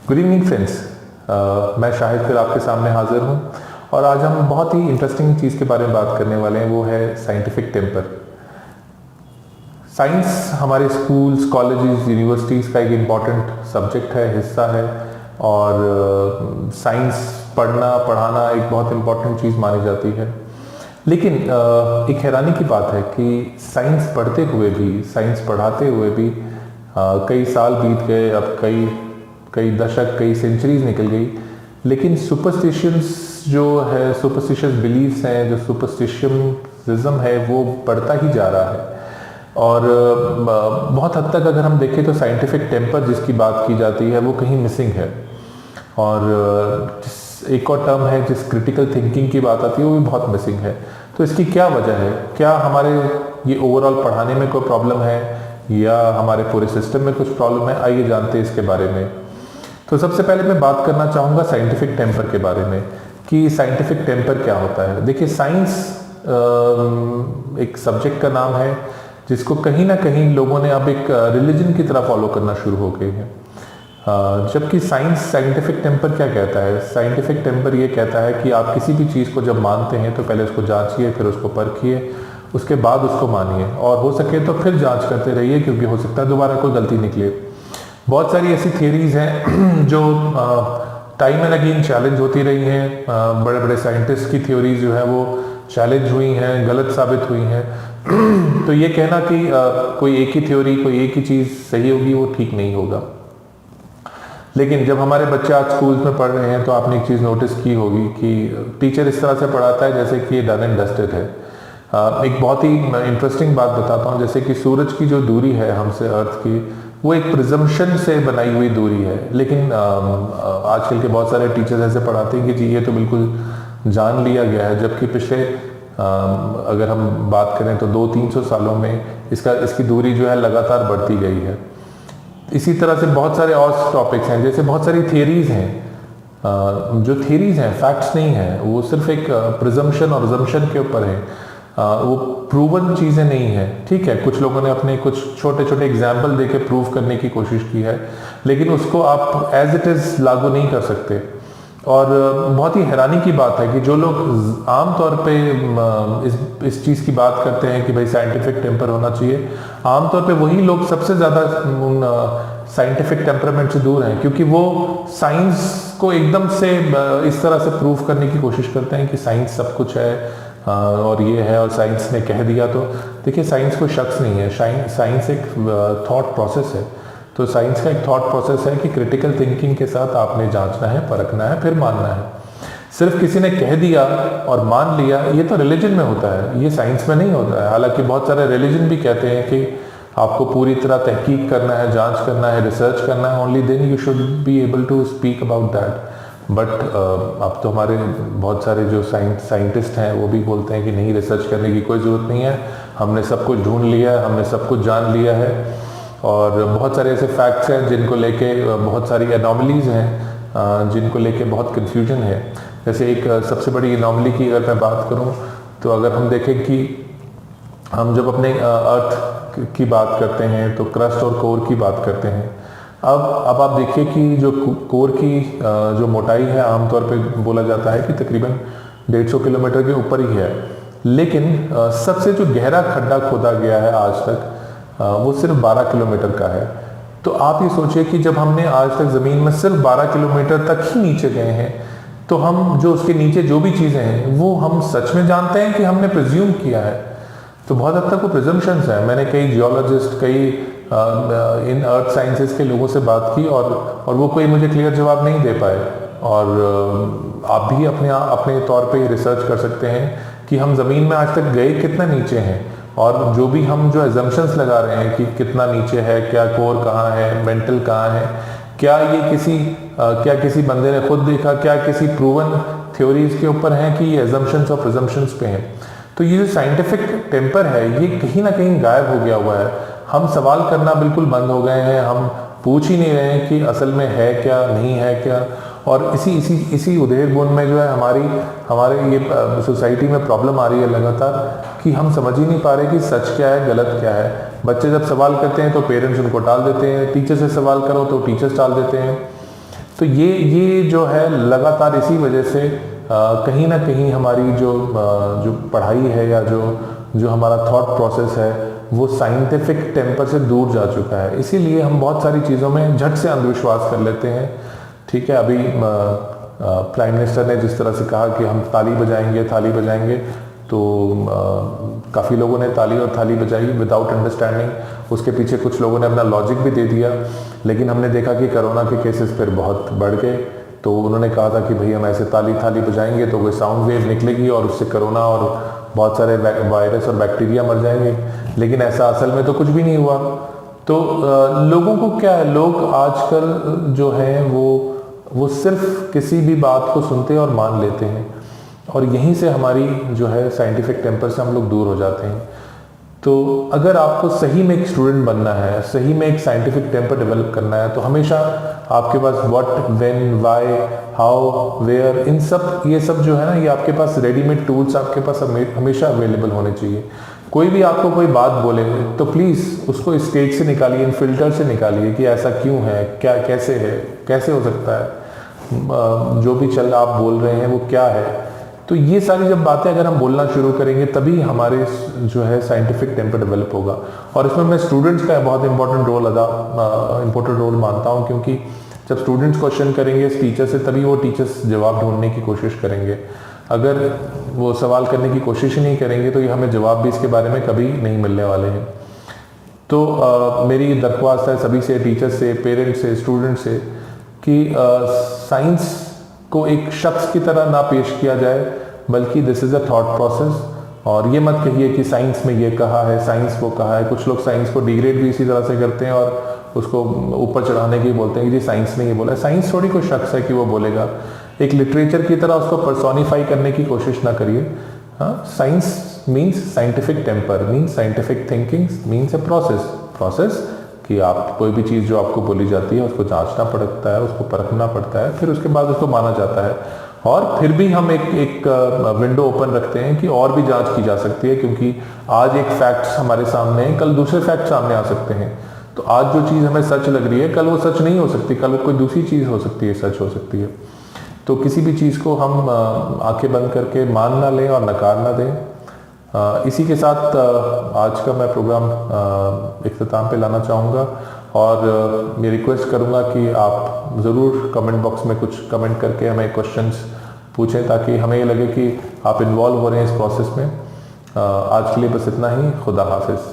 Good evening friends. मैं शाहिद फिर आपके सामने हाजिर हूँ और आज हम बहुत ही इंटरेस्टिंग चीज़ के बारे में बात करने वाले हैं, वो है साइंटिफिक टेम्पर। साइंस हमारे स्कूल्स, कॉलेजेस, यूनिवर्सिटीज़ का एक इम्पॉर्टेंट सब्जेक्ट है, हिस्सा है और साइंस पढ़ना पढ़ाना एक बहुत इम्पॉर्टेंट चीज़ मानी जाती है। लेकिन एक हैरानी की बात है कि साइंस पढ़ते हुए भी, साइंस पढ़ाते हुए भी कई साल बीत गए, अब कई दशक, कई सेंचुरीज निकल गई, लेकिन सुपरस्टिशंस जो है, सुपरस्टिशियस बिलीफ्स हैं, जो सुपरस्टिशनिज्म है, वो बढ़ता ही जा रहा है। और बहुत हद तक अगर हम देखें तो साइंटिफिक टेम्पर जिसकी बात की जाती है वो कहीं मिसिंग है। और एक और टर्म है जिस क्रिटिकल थिंकिंग की बात आती है वो भी बहुत मिसिंग है। तो इसकी क्या वजह है? क्या हमारे ये ओवरऑल पढ़ाने में कोई प्रॉब्लम है या हमारे पूरे सिस्टम में कुछ प्रॉब्लम है? आइए जानते हैं इसके बारे में। तो सबसे पहले मैं बात करना चाहूँगा साइंटिफिक टेम्पर के बारे में कि साइंटिफिक टेम्पर क्या होता है। देखिए, साइंस एक सब्जेक्ट का नाम है जिसको कहीं ना कहीं लोगों ने अब एक रिलीजन की तरह फॉलो करना शुरू हो गए हैं। जबकि साइंटिफिक टेम्पर क्या कहता है? साइंटिफिक टेम्पर ये कहता है कि आप किसी भी चीज़ को जब मानते हैं तो पहले उसको जांचिए, फिर उसको परखिए, उसके बाद उसको मानिए, और हो सके तो फिर जांच करते रहिए, क्योंकि हो सकता है दोबारा कोई गलती निकले। बहुत सारी ऐसी थियरीज हैं जो टाइम एंड अगेन चैलेंज होती रही हैं। बड़े बड़े साइंटिस्ट की थ्योरीज जो है वो चैलेंज हुई हैं, गलत साबित हुई हैं। तो ये कहना कि कोई एक ही थ्योरी, कोई एक ही चीज़ सही होगी, वो ठीक नहीं होगा। लेकिन जब हमारे बच्चे आज स्कूल्स में पढ़ रहे हैं तो आपने एक चीज़ नोटिस की होगी कि टीचर इस तरह से पढ़ाता है जैसे कि ये डन एंड डस्टेड है। एक बहुत ही इंटरेस्टिंग बात बताता हूँ। जैसे कि सूरज की जो दूरी है हमसे अर्थ की, वो एक प्रिजम्पशन से बनाई हुई दूरी है। लेकिन आजकल के बहुत सारे टीचर्स ऐसे पढ़ाते हैं कि जी ये तो बिल्कुल जान लिया गया है, जबकि पिछले अगर हम बात करें तो 200-300 सालों में इसकी दूरी जो है लगातार बढ़ती गई है। इसी तरह से बहुत सारे और टॉपिक्स हैं, जैसे बहुत सारी थियरीज हैं। जो थियरीज हैं फैक्ट्स नहीं हैं, वो सिर्फ एक प्रिजम्पशन और अजम्पशन के ऊपर है। वो प्रूवन चीज़ें नहीं है। ठीक है, कुछ लोगों ने अपने कुछ छोटे छोटे एग्जाम्पल देके प्रूव करने की कोशिश की है, लेकिन उसको आप एज इट इज़ लागू नहीं कर सकते। और बहुत ही हैरानी की बात है कि जो लोग आम तौर पे इस चीज़ की बात करते हैं कि भाई साइंटिफिक टेम्पर होना चाहिए, आमतौर पे वही लोग सबसे ज़्यादा साइंटिफिक टेम्परामेंट से दूर हैं, क्योंकि वो साइंस को एकदम से इस तरह से प्रूव करने की कोशिश करते हैं कि साइंस सब कुछ है और ये है, और साइंस ने कह दिया। तो देखिए, साइंस कोई शख्स नहीं है, साइंस एक थॉट प्रोसेस है। तो साइंस का एक थॉट प्रोसेस है कि क्रिटिकल थिंकिंग के साथ आपने जांचना है, परखना है, फिर मानना है। सिर्फ किसी ने कह दिया और मान लिया, ये तो रिलीजन में होता है, ये साइंस में नहीं होता है। हालांकि बहुत सारे रिलीजन भी कहते हैं कि आपको पूरी तरह तहकीक करना है, जांच करना है, रिसर्च करना है, only then you should be able to speak about that. But अब तो हमारे बहुत सारे जो साइंटिस्ट हैं वो भी बोलते हैं कि नहीं, रिसर्च करने की कोई ज़रूरत नहीं है, हमने सब कुछ ढूंढ लिया है, हमने सब कुछ जान लिया है। और बहुत सारे ऐसे फैक्ट्स हैं जिनको लेके बहुत सारी एनॉमलीज हैं जिनको लेके बहुत कन्फ्यूजन है। जैसे एक सबसे बड़ी एनॉमली की अगर मैं बात करूं, तो अगर हम देखें कि हम जब अपने अर्थ की बात करते हैं तो क्रस्ट और कोर की बात करते हैं। अब आप देखिए कि जो कोर की जो मोटाई है, आमतौर पे बोला जाता है कि तकरीबन 150 किलोमीटर के ऊपर ही है। लेकिन सबसे जो गहरा खड्डा खोदा गया है आज तक, वो सिर्फ 12 किलोमीटर का है। तो आप ये सोचिए कि जब हमने आज तक ज़मीन में सिर्फ 12 किलोमीटर तक ही नीचे गए हैं, तो हम जो उसके नीचे जो भी चीज़ें हैं वो हम सच में जानते हैं कि हमने प्रिज्यूम किया है? तो बहुत हद तक वो प्रिजम्पशंस हैं। मैंने कई जियोलॉजिस्ट, कई इन अर्थ साइंसेस के लोगों से बात की और वो कोई मुझे क्लियर जवाब नहीं दे पाए। और आप भी अपने तौर पे रिसर्च कर सकते हैं कि हम ज़मीन में आज तक गए कितना नीचे हैं, और जो भी हम जो एजम्पशंस लगा रहे हैं कि कितना नीचे है, क्या कोर कहाँ है, मेंटल कहाँ है, क्या ये क्या किसी बंदे ने खुद देखा, क्या किसी प्रूवन थ्योरीज के ऊपर है कि ये एजम्पशंस और प्रिजम्पशंस पे हैं? तो ये जो साइंटिफिक टेम्पर है ये कहीं ना कहीं गायब हो गया हुआ है। हम सवाल करना बिल्कुल बंद हो गए हैं, हम पूछ ही नहीं रहे हैं कि असल में है क्या, नहीं है क्या। और इसी उधेड़-बुन में जो है हमारे ये सोसाइटी में प्रॉब्लम आ रही है लगातार, कि हम समझ ही नहीं पा रहे कि सच क्या है, गलत क्या है। बच्चे जब सवाल करते हैं तो पेरेंट्स उनको टाल देते हैं, टीचर से सवाल करो तो टीचर्स टाल देते हैं। तो ये जो है लगातार इसी वजह से कहीं ना कहीं हमारी जो पढ़ाई है या जो हमारा थॉट प्रोसेस है वो साइंटिफिक टेम्पर से दूर जा चुका है। इसीलिए हम बहुत सारी चीज़ों में झट से अंधविश्वास कर लेते हैं। ठीक है, अभी प्राइम मिनिस्टर ने जिस तरह से कहा कि हम ताली बजाएंगे, तो काफ़ी लोगों ने ताली और थाली बजाई विदाउट अंडरस्टैंडिंग। उसके पीछे कुछ लोगों ने अपना लॉजिक भी दे दिया, लेकिन हमने देखा कि कोरोना के केसेस फिर बहुत बढ़ गए। तो उन्होंने कहा था कि भाई हम ऐसे ताली थाली बजाएंगे तो कोई साउंड वेव निकलेगी और उससे कोरोना और बहुत सारे वायरस और बैक्टीरिया मर जाएंगे, लेकिन ऐसा असल में तो कुछ भी नहीं हुआ। तो लोगों को क्या है, लोग आजकल जो है वो सिर्फ किसी भी बात को सुनते और मान लेते हैं, और यहीं से हमारी जो है साइंटिफिक टेम्पर से हम लोग दूर हो जाते हैं। तो अगर आपको सही में एक स्टूडेंट बनना है, सही में एक साइंटिफिक टेम्पर डेवलप करना है, तो हमेशा आपके पास what, when, why, how, where, ये सब जो है ना, ये आपके पास रेडीमेड टूल्स आपके पास हमेशा अवेलेबल होने चाहिए। कोई भी आपको कोई बात बोले तो प्लीज़ उसको स्टेज से निकालिए, इन फिल्टर से निकालिए कि ऐसा क्यों है, क्या कैसे है, कैसे हो सकता है, जो भी चल आप बोल रहे हैं वो क्या है। तो ये सारी जब बातें अगर हम बोलना शुरू करेंगे तभी हमारे जो है साइंटिफिक टेम्पर डेवलप होगा। और इसमें मैं स्टूडेंट्स का बहुत इंपॉर्टेंट रोल मानता हूँ, क्योंकि जब स्टूडेंट्स क्वेश्चन करेंगे टीचर से तभी वो टीचर्स जवाब ढूंढने की कोशिश करेंगे। अगर वो सवाल करने की कोशिश ही नहीं करेंगे तो ये हमें जवाब भी इसके बारे में कभी नहीं मिलने वाले हैं। तो मेरी दरख्वास्त है सभी से, टीचर्स से, पेरेंट्स से, स्टूडेंट से, कि साइंस को एक शख्स की तरह ना पेश किया जाए, बल्कि this is a thought process. और ये मत कहिए कि साइंस में ये कहा है, साइंस वो कहा है। कुछ लोग साइंस को डिग्रेड भी इसी तरह से करते हैं और उसको ऊपर चढ़ाने की बोलते हैं कि जी साइंस ने ये बोला है। साइंस थोड़ी कोई शख्स है कि वो बोलेगा। एक लिटरेचर की तरह उसको पर्सोनिफाई करने की कोशिश ना करिए। हाँ, science means scientific temper, means scientific thinking, means a process कि आप कोई भी चीज़ जो आपको बोली जाती है उसको जांचना पड़ता है, उसको परखना पड़ता है, फिर उसके बाद उसको माना जाता है। और फिर भी हम एक विंडो ओपन रखते हैं कि और भी जांच की जा सकती है, क्योंकि आज एक फैक्ट्स हमारे सामने हैं, कल दूसरे फैक्ट सामने आ सकते हैं। तो आज जो चीज़ हमें सच लग रही है कल वो सच नहीं हो सकती, कल वो कोई दूसरी चीज़ हो सकती है, सच हो सकती है। तो किसी भी चीज़ को हम आंखें बंद करके मान ना लें और नकार ना दें। इसी के साथ आज का मैं प्रोग्राम इख्तिताम पे लाना चाहूँगा, और मैं रिक्वेस्ट करूँगा कि आप ज़रूर कमेंट बॉक्स में कुछ कमेंट करके हमें क्वेश्चंस पूछें, ताकि हमें ये लगे कि आप इन्वॉल्व हो रहे हैं इस प्रोसेस में। आज के लिए बस इतना ही। खुदा हाफिज़।